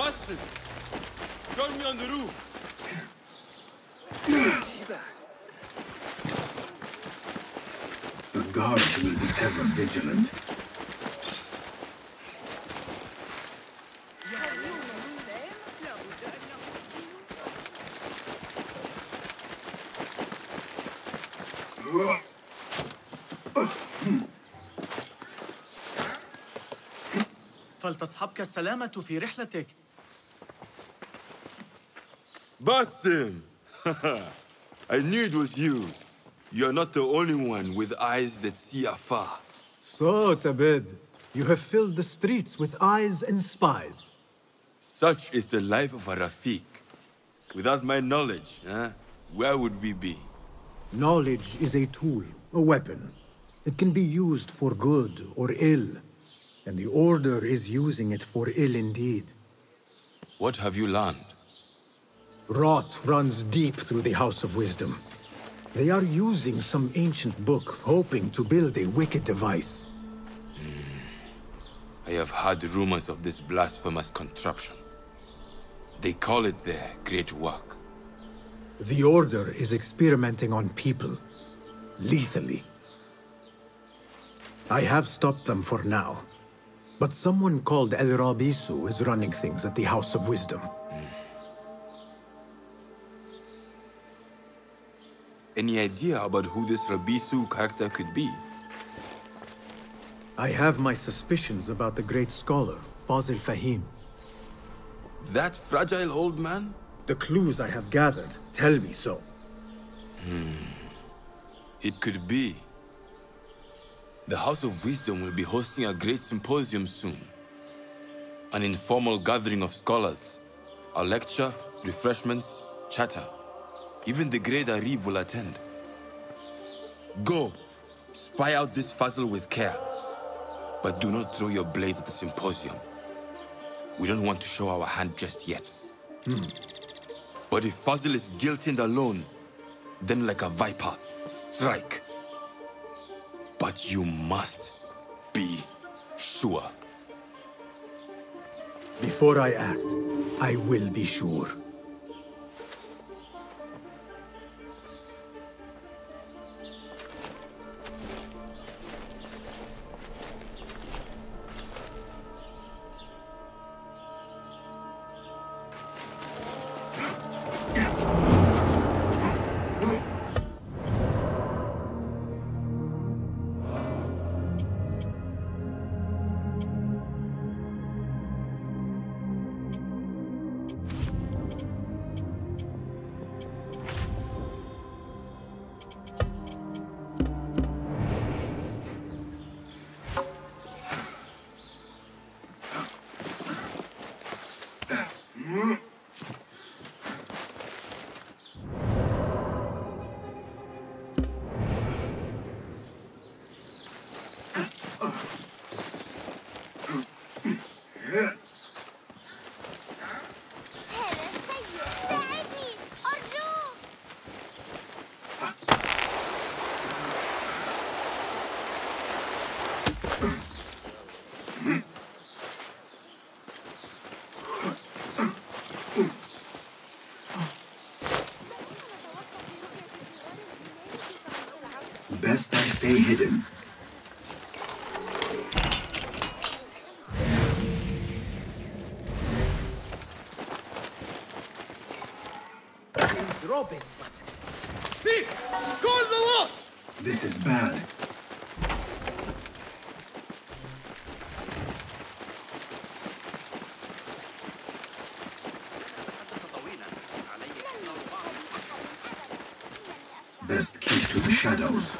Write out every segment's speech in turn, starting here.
Basim, join me on the roof. The guards will be ever vigilant. فلتصحبك السلامة في رحلتك. Basim! I knew it was you. You're not the only one with eyes that see afar. So, Tabed, you have filled the streets with eyes and spies. Such is the life of a Rafiq. Without my knowledge, where would we be? Knowledge is a tool, a weapon. It can be used for good or ill. And the Order is using it for ill indeed. What have you learned? Rot runs deep through the House of Wisdom. They are using some ancient book, hoping to build a wicked device. I have heard rumors of this blasphemous contraption. They call it their great work. The Order is experimenting on people, lethally. I have stopped them for now. But someone called El Rabisu is running things at the House of Wisdom. Any idea about who this Rabisu character could be? I have my suspicions about the great scholar, Fazil Fahim. That fragile old man? The clues I have gathered tell me so. It could be. The House of Wisdom will be hosting a great symposium soon. An informal gathering of scholars. A lecture, refreshments, chatter. Even the great Arib will attend. Go, spy out this Fazil with care. But do not throw your blade at the symposium. We don't want to show our hand just yet. But if Fazil is guilty and alone, then like a viper, strike. But you must be sure. Before I act, I will be sure. Best I stay hidden. He's robbing, but... Steve! Call the watch! This is bad. Best keep to the shadows.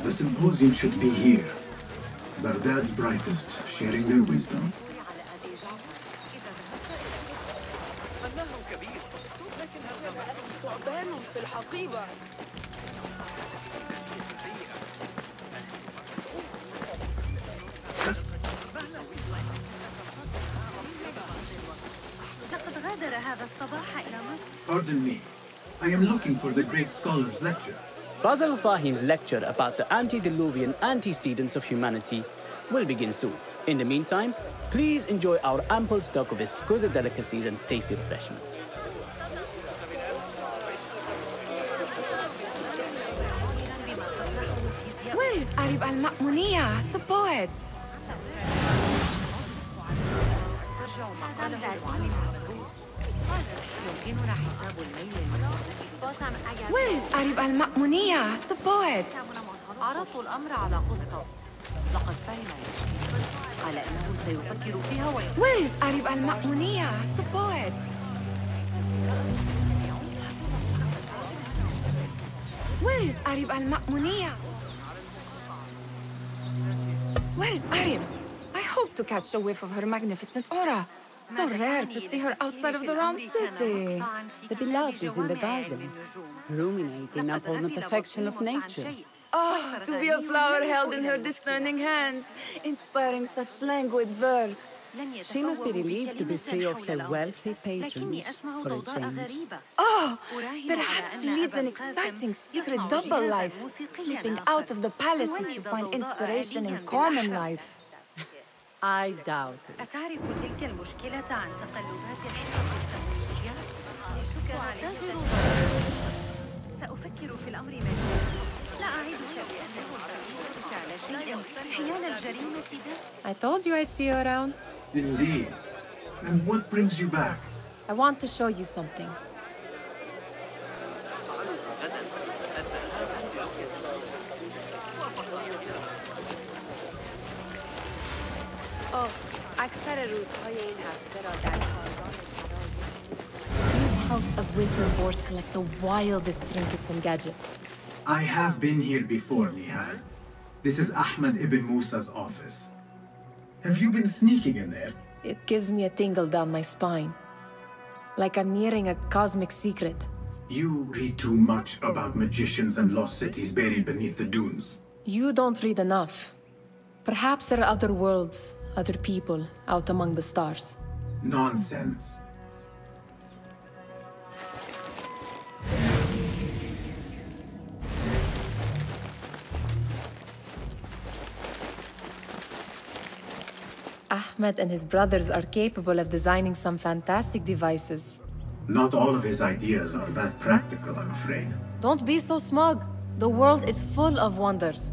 The symposium should be here. Baghdad's brightest, sharing their wisdom. Pardon me. I am looking for the great scholar's lecture. Basil Fahim's lecture about the antediluvian antecedents of humanity will begin soon. In the meantime, please enjoy our ample stock of exquisite delicacies and tasty refreshments. Where is Arib al-Ma'muniya, the poet? Where is Arib al-Ma'muniya, the poet? عرضوا الأمر على قسطة. لقد فهم يشكي. قال إنه سيفكر فيها Where is Arib al-Ma'muniya, the poet? Where is Arib al-Ma'muniya? Where is Arib? I hope to catch a whiff of her magnificent aura. So rare to see her outside of the round city. The beloved is in the garden, ruminating upon the perfection of nature. Oh, to be a flower held in her discerning hands, inspiring such languid verse. She must be relieved to be free of her wealthy patrons for a change. Oh, perhaps she leads an exciting secret double life, slipping out of the palaces to find inspiration in common life. I doubt it. أتعرف تلك المشكلة عن تقلبات الحصص التكنولوجية؟ سأفكر في الأمر مجددا. لا أعدك بأنه فعل شيء حيال الجريمة I told you I'd see you around. Indeed. And what brings you back? I want to show you something. These helps of wisdom boards collect the wildest trinkets and gadgets. I have been here before, Nihal. This is Ahmed ibn Musa's office. Have you been sneaking in there? It gives me a tingle down my spine. Like I'm nearing a cosmic secret. You read too much about magicians and lost cities buried beneath the dunes. You don't read enough. Perhaps there are other worlds, other people, out among the stars. Nonsense. Ahmed and his brothers are capable of designing some fantastic devices. Not all of his ideas are that practical, I'm afraid. Don't be so smug. The world is full of wonders.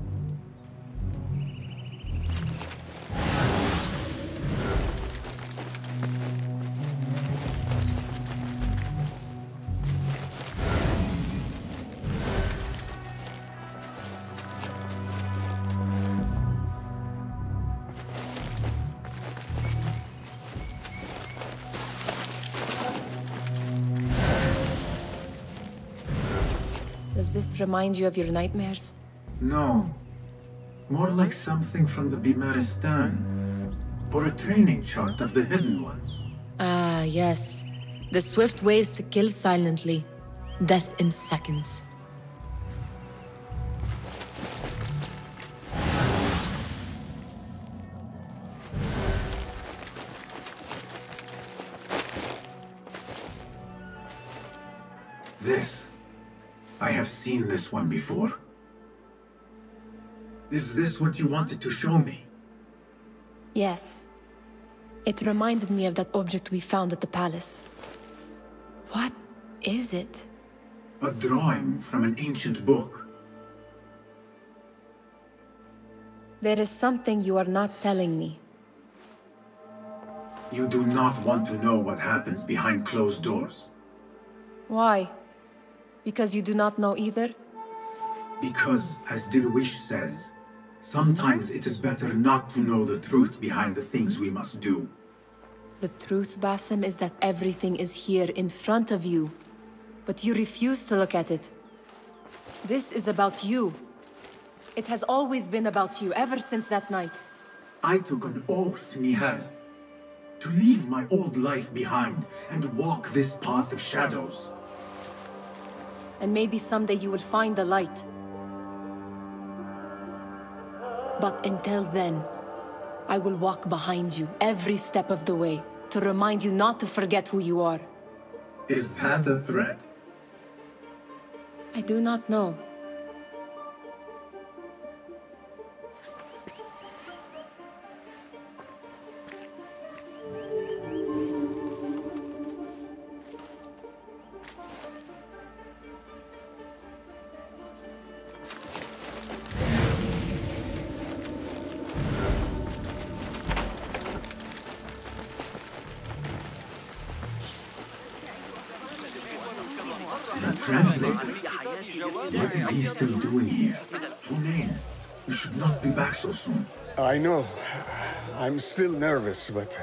Does this remind you of your nightmares? No. More like something from the Bimaristan. Or a training chart of the Hidden Ones. Ah, yes. The swift ways to kill silently. Death in seconds. This. I have seen this one before. Is this what you wanted to show me? Yes. It reminded me of that object we found at the palace. What is it? A drawing from an ancient book. There is something you are not telling me. You do not want to know what happens behind closed doors. Why? Because you do not know either? Because, as Dirwish says, sometimes it is better not to know the truth behind the things we must do. The truth, Basim, is that everything is here in front of you. But you refuse to look at it. This is about you. It has always been about you, ever since that night. I took an oath, Nihal, to leave my old life behind and walk this path of shadows. And maybe someday you will find the light. But until then, I will walk behind you every step of the way to remind you not to forget who you are. Is that a threat? I do not know. Translator, what is he still doing here? Hunain, you should not be back so soon. I know. I'm still nervous, but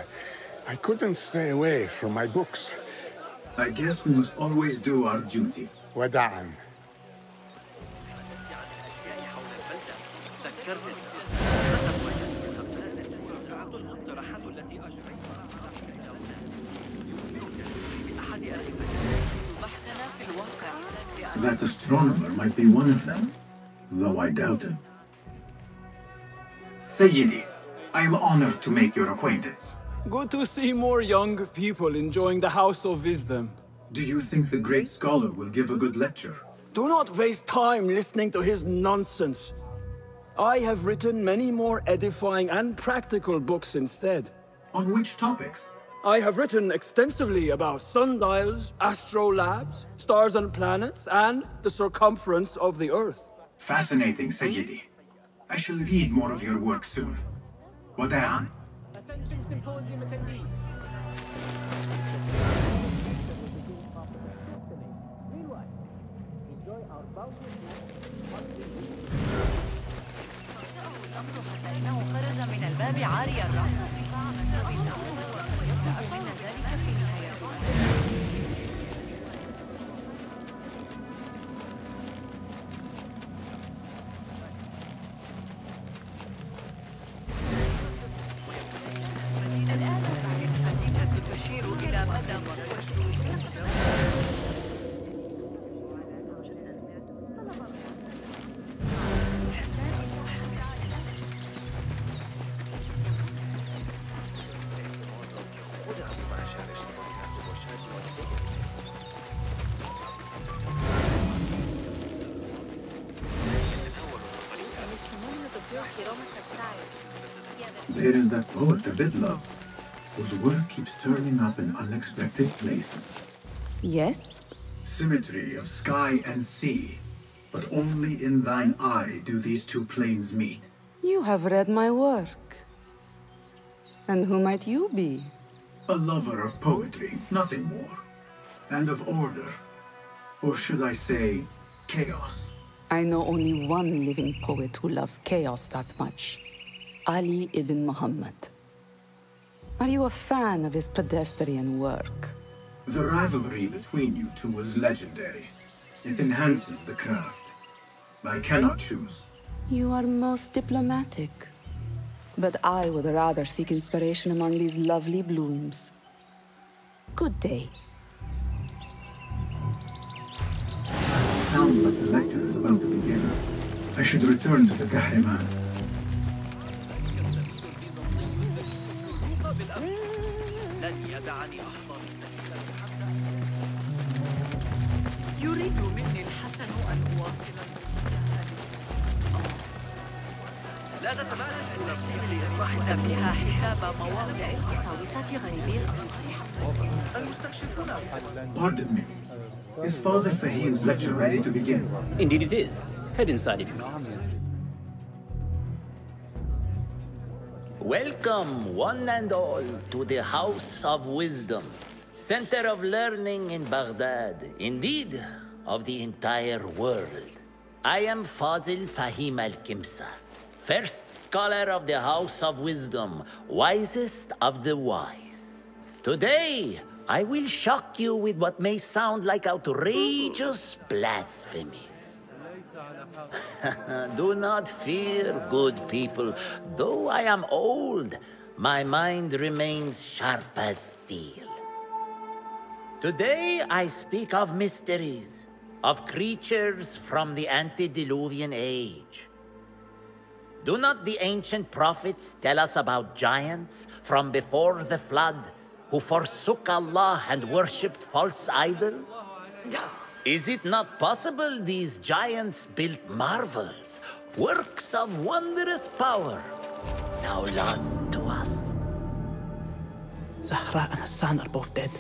I couldn't stay away from my books. I guess we must always do our duty. وداعا. That astronomer might be one of them, though I doubt it. Sayyidi, I am honored to make your acquaintance. Good to see more young people enjoying the House of Wisdom. Do you think the great scholar will give a good lecture? Do not waste time listening to his nonsense. I have written many more edifying and practical books instead. On which topics? I have written extensively about sundials, astrolabes, stars and planets, and the circumference of the Earth. Fascinating, Sayyidi. I shall read more of your work soon. Wada'an. Attention symposium attendees. Meanwhile, enjoy our bounteous الأمر حتى إنه خرج من الباب عاري الرأس. أن ذلك في نهاية الآن الحديثة تشير إلى مدى There is that poet the bit loves, whose work keeps turning up in unexpected places. Yes? Symmetry of sky and sea, but only in thine eye do these two planes meet. You have read my work. And who might you be? A lover of poetry, nothing more. And of order. Or should I say, chaos. I know only one living poet who loves chaos that much. Ali ibn Muhammad. Are you a fan of his pedestrian work? The rivalry between you two was legendary. It enhances the craft. I cannot choose. You are most diplomatic. But I would rather seek inspiration among these lovely blooms. Good day. Sounds like the lecture is about to begin. I should return to the Kahraman. يريد مني الحسن أن أواصل لا تتبادل الترتيب لإصلاح فيها حساب مواضع القساوسة غريبي المستكشفون. Pardon me. Is Fazil Fahim's lecture ready to begin? Indeed it is. Head inside if you please. Welcome, one and all, to the House of Wisdom, center of learning in Baghdad, indeed, of the entire world. I am Fazil Fahim al-Kimsa, first scholar of the House of Wisdom, wisest of the wise. Today, I will shock you with what may sound like outrageous blasphemies. Do not fear, good people. Though I am old, my mind remains sharp as steel. Today I speak of mysteries, of creatures from the antediluvian age. Do not the ancient prophets tell us about giants from before the flood who forsook Allah and worshipped false idols? Is it not possible these giants built marvels, works of wondrous power, now lost to us? Zahra and Hassan are both dead,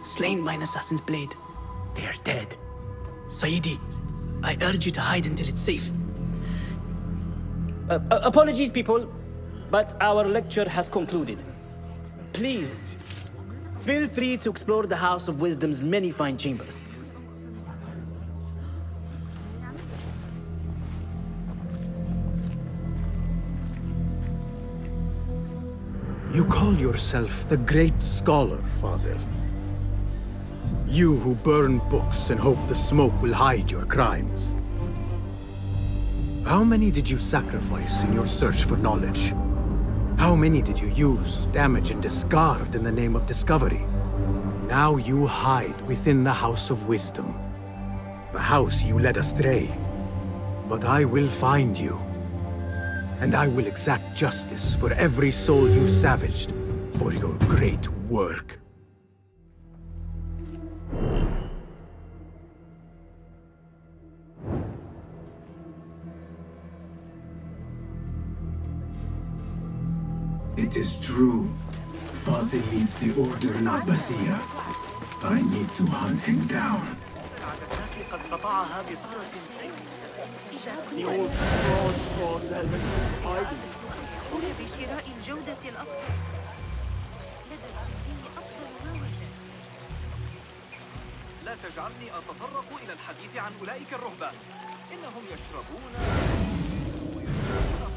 slain by an assassin's blade. They are dead. Sayyidi, I urge you to hide until it's safe. Apologies, people, but our lecture has concluded. Please, feel free to explore the House of Wisdom's many fine chambers. You call yourself the great scholar, Fazil. You who burn books and hope the smoke will hide your crimes. How many did you sacrifice in your search for knowledge? How many did you use, damage, and discard in the name of discovery? Now you hide within the House of Wisdom. The house you led astray. But I will find you. And I will exact justice for every soul you savaged for your great work. It is true. Fazil leads the Order Nabasiya. I need to hunt him down. The old fraud was hiding. قم بشراء الجودة الأفضل. لدى السيدي أفضل ما وجد. لا تجعلني أتطرق إلى الحديث عن أولئك الرهبان. إنهم يشربون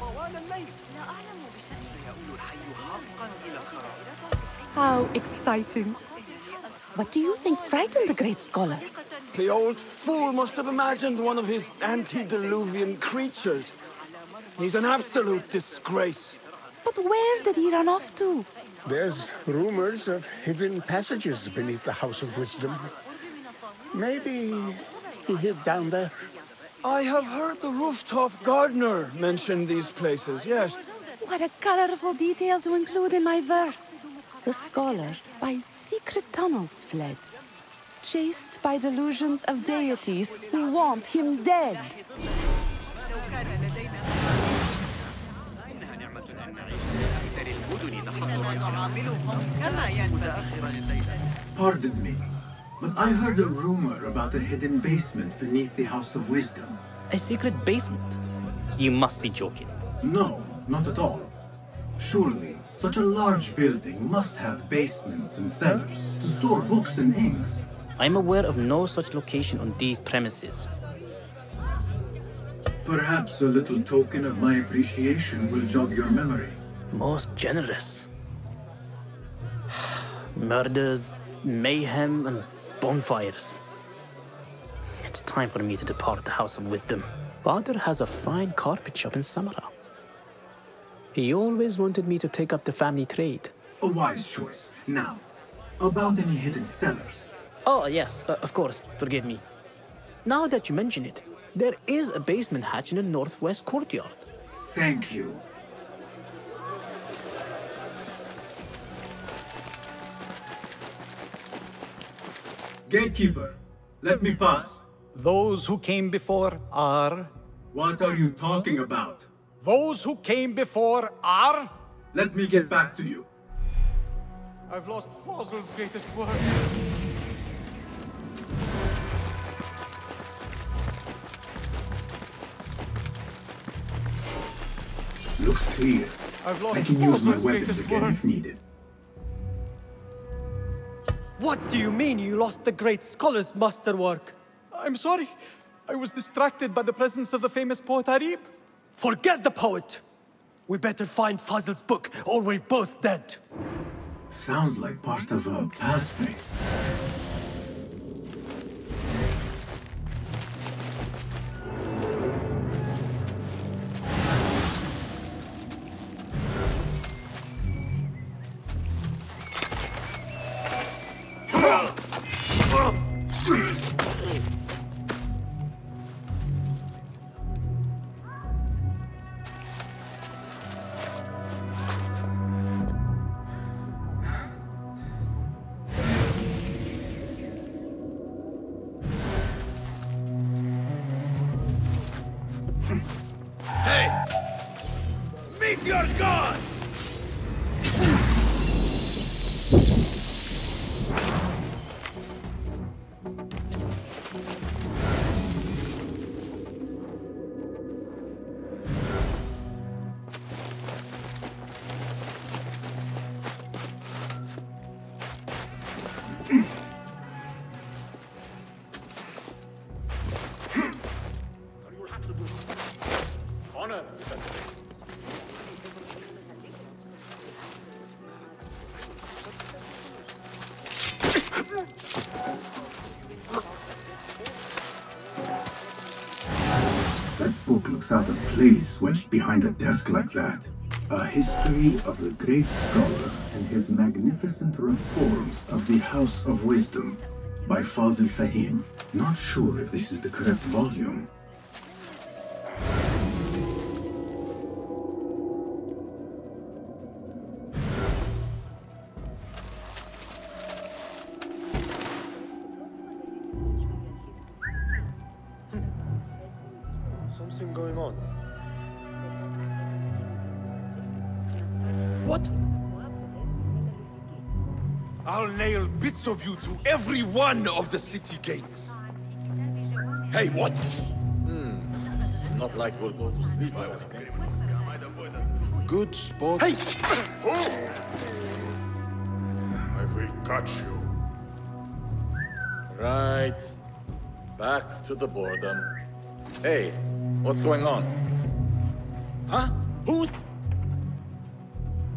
طوال الليل. لا أعلم بشأن. سيؤول الحي حقا إلى الخراب. How exciting. What do you think frightened the great scholar? The old fool must have imagined one of his antediluvian creatures. He's an absolute disgrace. But where did he run off to? There's rumors of hidden passages beneath the House of Wisdom. Maybe he hid down there. I have heard the rooftop gardener mention these places, yes. What a colorful detail to include in my verse. The scholar by secret tunnels fled, chased by delusions of deities who want him dead. Pardon me, but I heard a rumor about a hidden basement beneath the House of Wisdom. A secret basement? You must be joking. No, not at all. Surely, such a large building must have basements and cellars to store books and inks. I'm aware of no such location on these premises. Perhaps a little token of my appreciation will jog your memory. Most generous. Murders, mayhem, and bonfires. It's time for me to depart the House of Wisdom. Father has a fine carpet shop in Samara. He always wanted me to take up the family trade. A wise choice. Now, about any hidden cellars? Oh, yes, of course, forgive me. Now that you mention it, there is a basement hatch in the northwest courtyard. Thank you. Gatekeeper, let me pass. Those who came before are... What are you talking about? Those who came before are... Let me get back to you. I've lost Fazil's greatest work. Looks clear. I can use my weapons again if needed. What do you mean you lost the great scholar's masterwork? I'm sorry. I was distracted by the presence of the famous poet Arib. Forget the poet! We better find Fazil's book, or we're both dead. Sounds like part of a passphrase. with your gun! That book looks out of place wedged behind a desk like that. A history of the great scholar and his magnificent reforms of the House of Wisdom by Fazil Fahim. Not sure if this is the correct volume. Something going on. What? I'll nail bits of you to every one of the city gates. Hey, what? Not like we'll go to sleep. Good sport. Hey! I will catch you. Right. Back to the boredom. Hey, what's going on? Huh? Who's?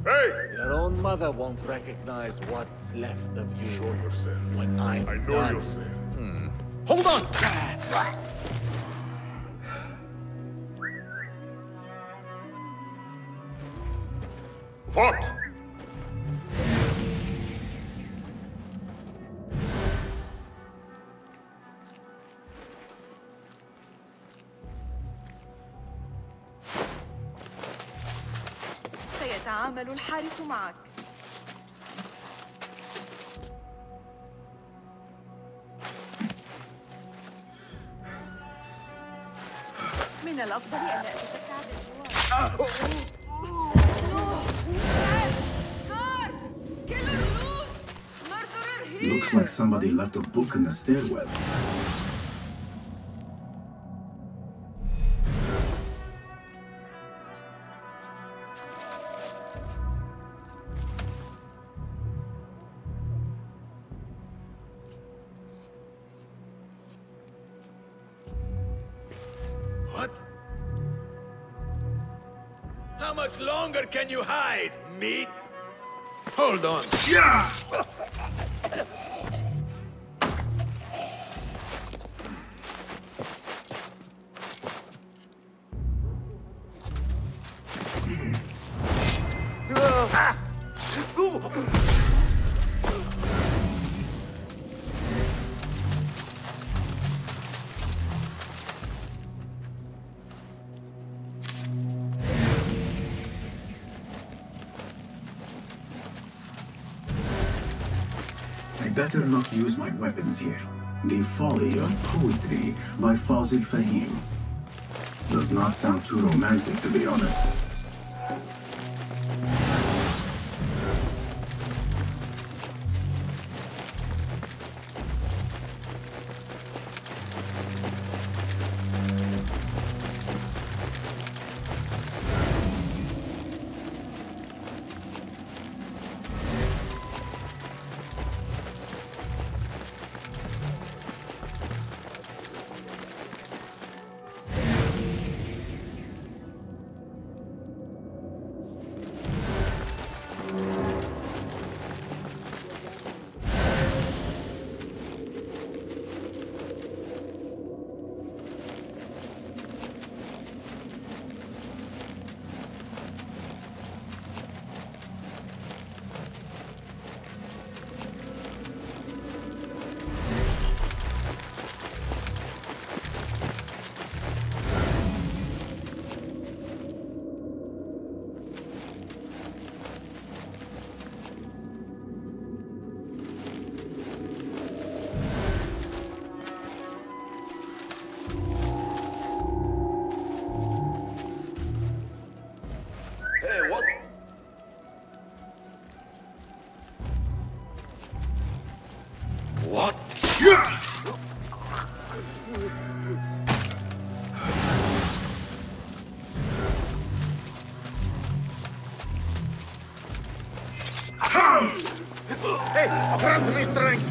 Hey! Your own mother won't recognize what's left of you. Show yourself. When I'm I know done. yourself. Hold on! What? سيتعامل الحارس معك. من الأفضل أن أتسكع بالجوار. Looks like somebody left a book in the stairwell. What? How much longer can you hide, meat? Hold on. Yeah! I better not use my weapons here. The Folly of Poetry by Fazil Fahim. Does not sound too romantic, to be honest. Grant me strength!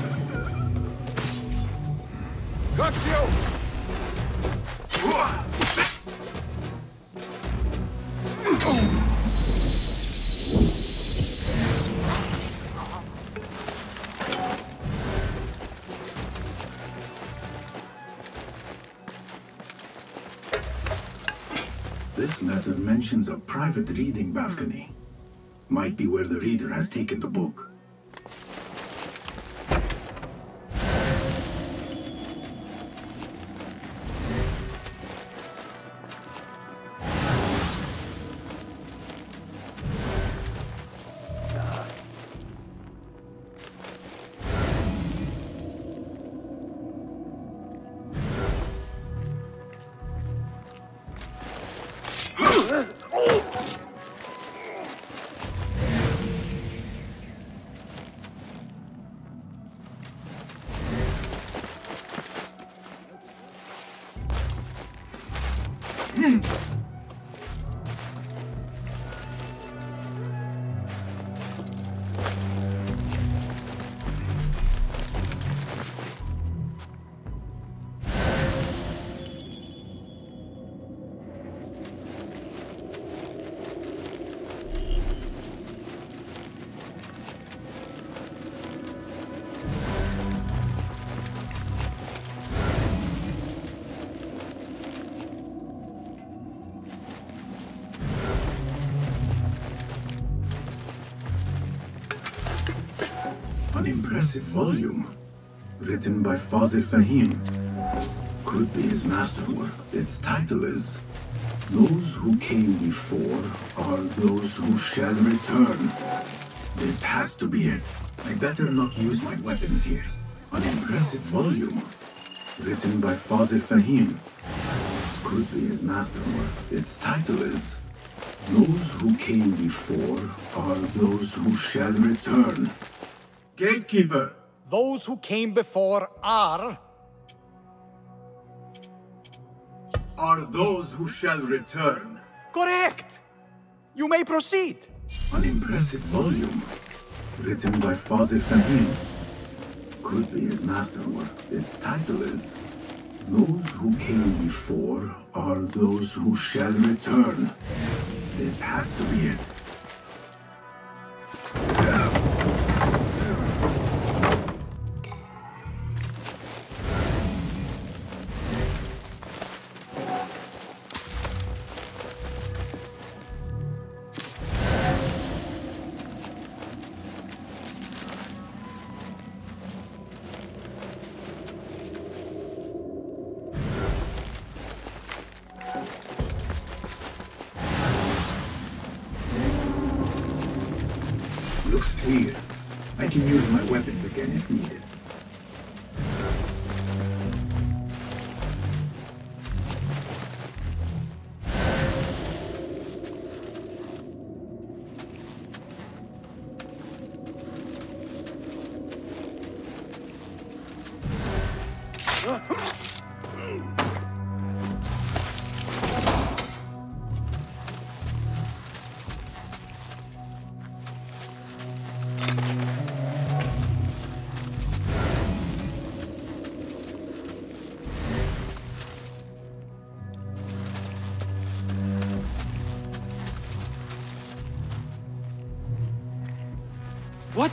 Got you! This letter mentions a private reading balcony. Might be where the reader has taken the book. An impressive volume, written by Fazil Fahim. Could be his masterwork. Its title is, "Those who came before are those who shall return." This has to be it. I better not use my weapons here. An impressive volume, written by Fazil Fahim. Could be his masterwork. Its title is, "Those who came before are those who shall return." Gatekeeper! Those who came before are those who shall return. correct! You may proceed. An impressive volume, written by Fazil Fahim. Could be his masterwork. Its title is, "Those who came before are those who shall return." This has to be it. Looks clear. I can use my weapons again if needed. What?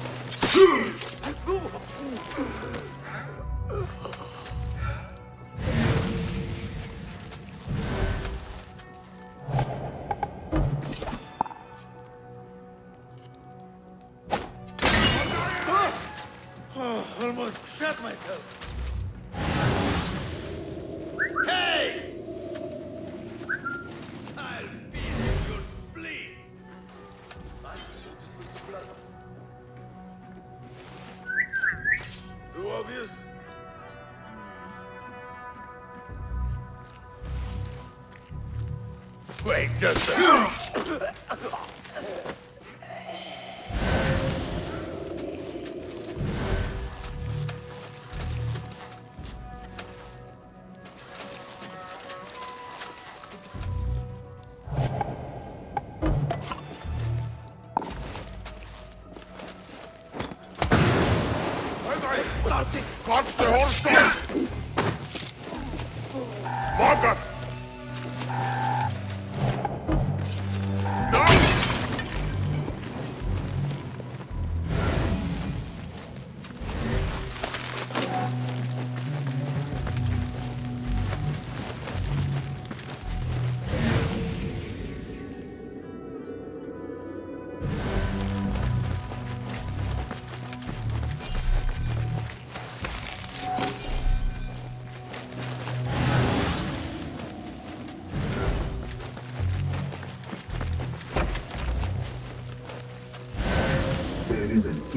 Almost shot myself. Hey! I'll be your bleed. Too obvious? Wait just a minute.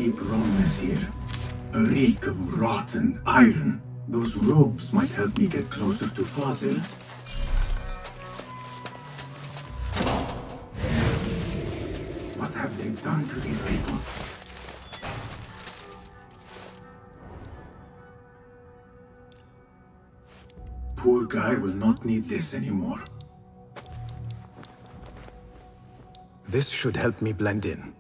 deep rawness here. A reek of rotten iron. Those ropes might help me get closer to Fazil. What have they done to these people? Poor guy will not need this anymore. This should help me blend in.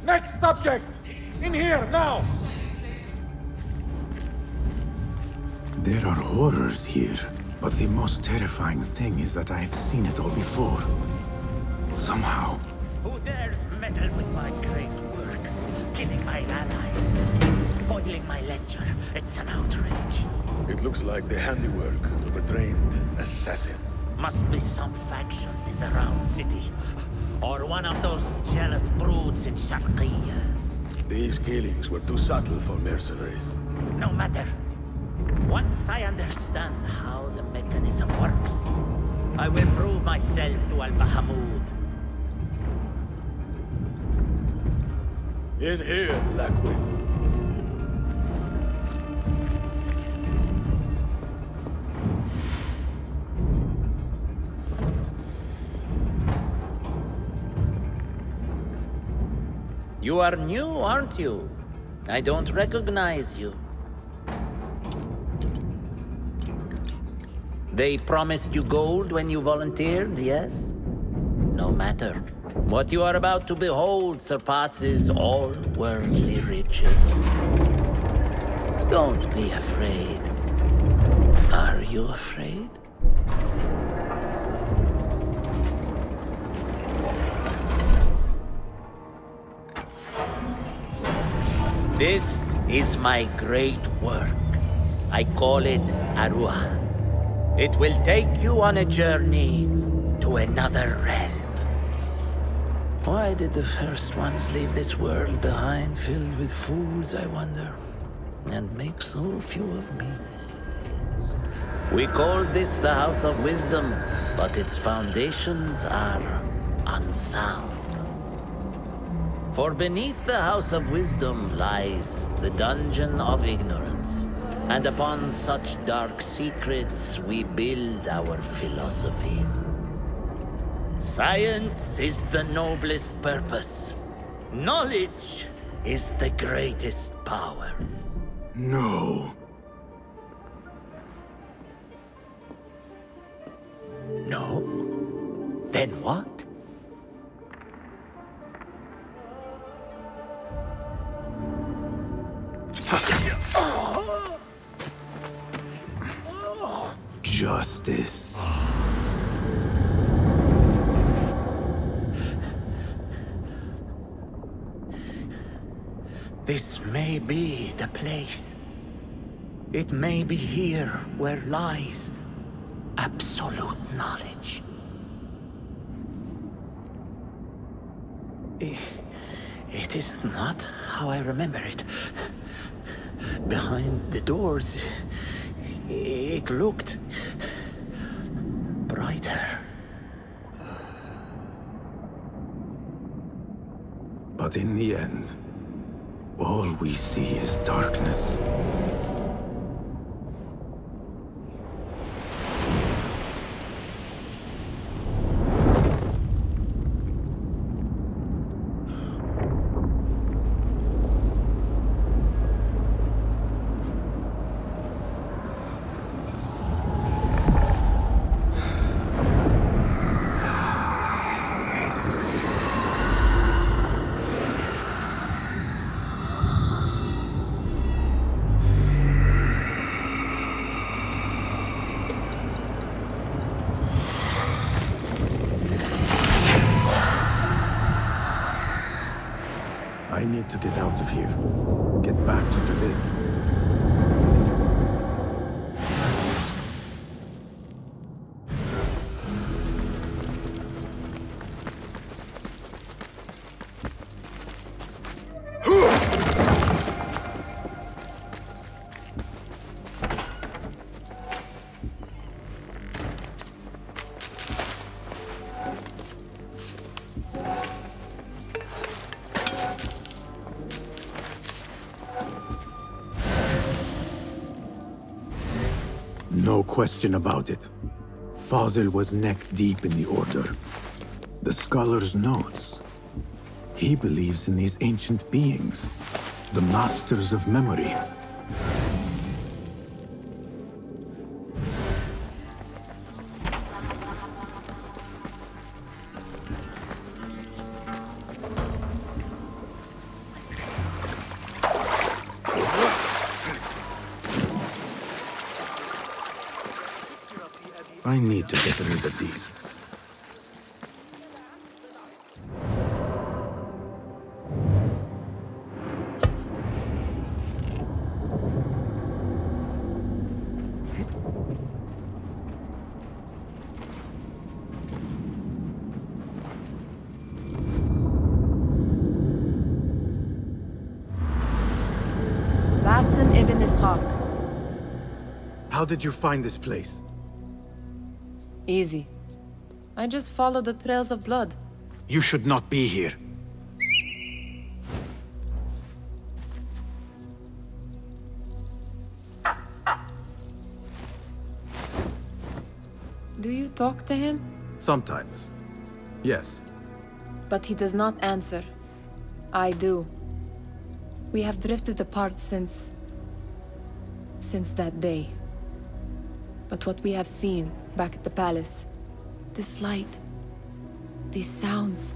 Next subject! In here, now! There are horrors here, but the most terrifying thing is that I have seen it all before. Somehow. Who dares meddle with my great work? Killing my allies, spoiling my lecture. It's an outrage. It looks like the handiwork of a trained assassin. Must be some faction in the Round City. Or one of those jealous broods in Sharqiyya. These killings were too subtle for mercenaries. No matter. Once I understand how the mechanism works, I will prove myself to Al-Bahamud. In here, Lackwit. You are new, aren't you? I don't recognize you. They promised you gold when you volunteered, yes? No matter. What you are about to behold surpasses all worldly riches. Don't be afraid. Are you afraid? This is my great work. I call it Aruha. It will take you on a journey to another realm. Why did the first ones leave this world behind filled with fools, I wonder, and make so few of me? We called this the House of Wisdom, but its foundations are unsound. For beneath the House of Wisdom lies the Dungeon of Ignorance, and upon such dark secrets we build our philosophies. Science is the noblest purpose. Knowledge is the greatest power. No. No? Then what? Justice. This may be the place. It may be here where lies absolute knowledge. It is not how I remember it. Behind the doors, it looked brighter. But in the end, all we see is darkness. I need to get out of here. Get back to the lid. No question about it. Fazil was neck-deep in the Order. The scholar's notes. He believes in these ancient beings, the masters of memory. I need to get rid of these. Basim ibn Ishaq. How did you find this place? Easy. I just followed the trails of blood. You should not be here. Do you talk to him? Sometimes. Yes. But he does not answer. I do. We have drifted apart since that day. But what we have seen back at the palace, this light, these sounds,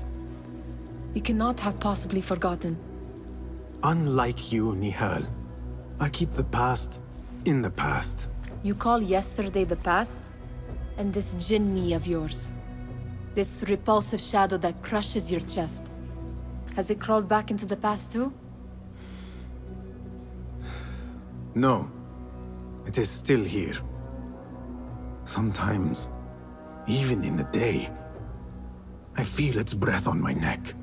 we cannot have possibly forgotten. Unlike you, Nihal, I keep the past in the past. You call yesterday the past? And this jinni of yours, this repulsive shadow that crushes your chest, has it crawled back into the past too? No, it is still here. Sometimes, even in the day, I feel its breath on my neck.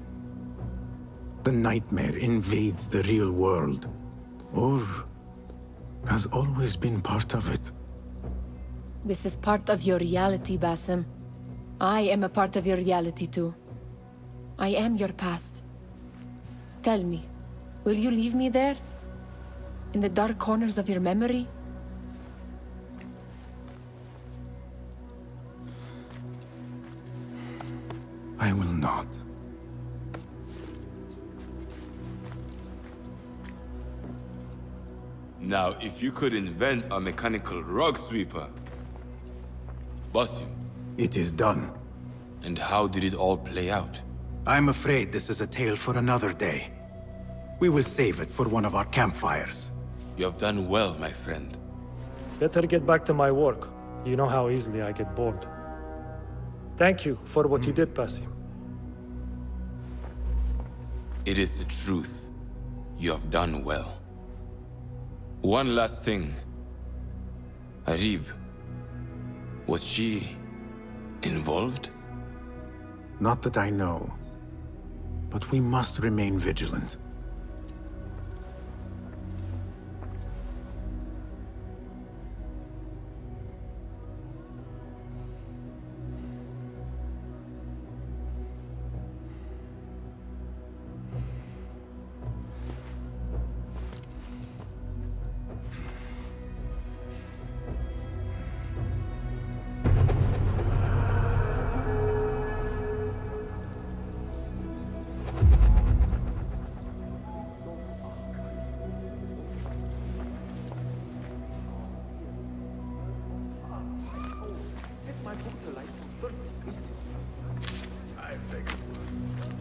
The nightmare invades the real world, or has always been part of it. This is part of your reality, Basim. I am a part of your reality too. I am your past. Tell me, will you leave me there? In the dark corners of your memory? I will not. Now, if you could invent a mechanical rug sweeper. Basim. It is done. And how did it all play out? I'm afraid this is a tale for another day. We will save it for one of our campfires. You have done well, my friend. Better get back to my work. You know how easily I get bored. Thank you for what you did, Basim. It is the truth. You have done well. One last thing. Arib, was she involved? Not that I know. But we must remain vigilant.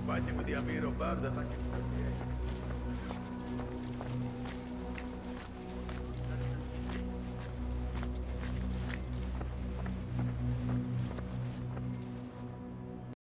Fighting with the Amir of Bar, the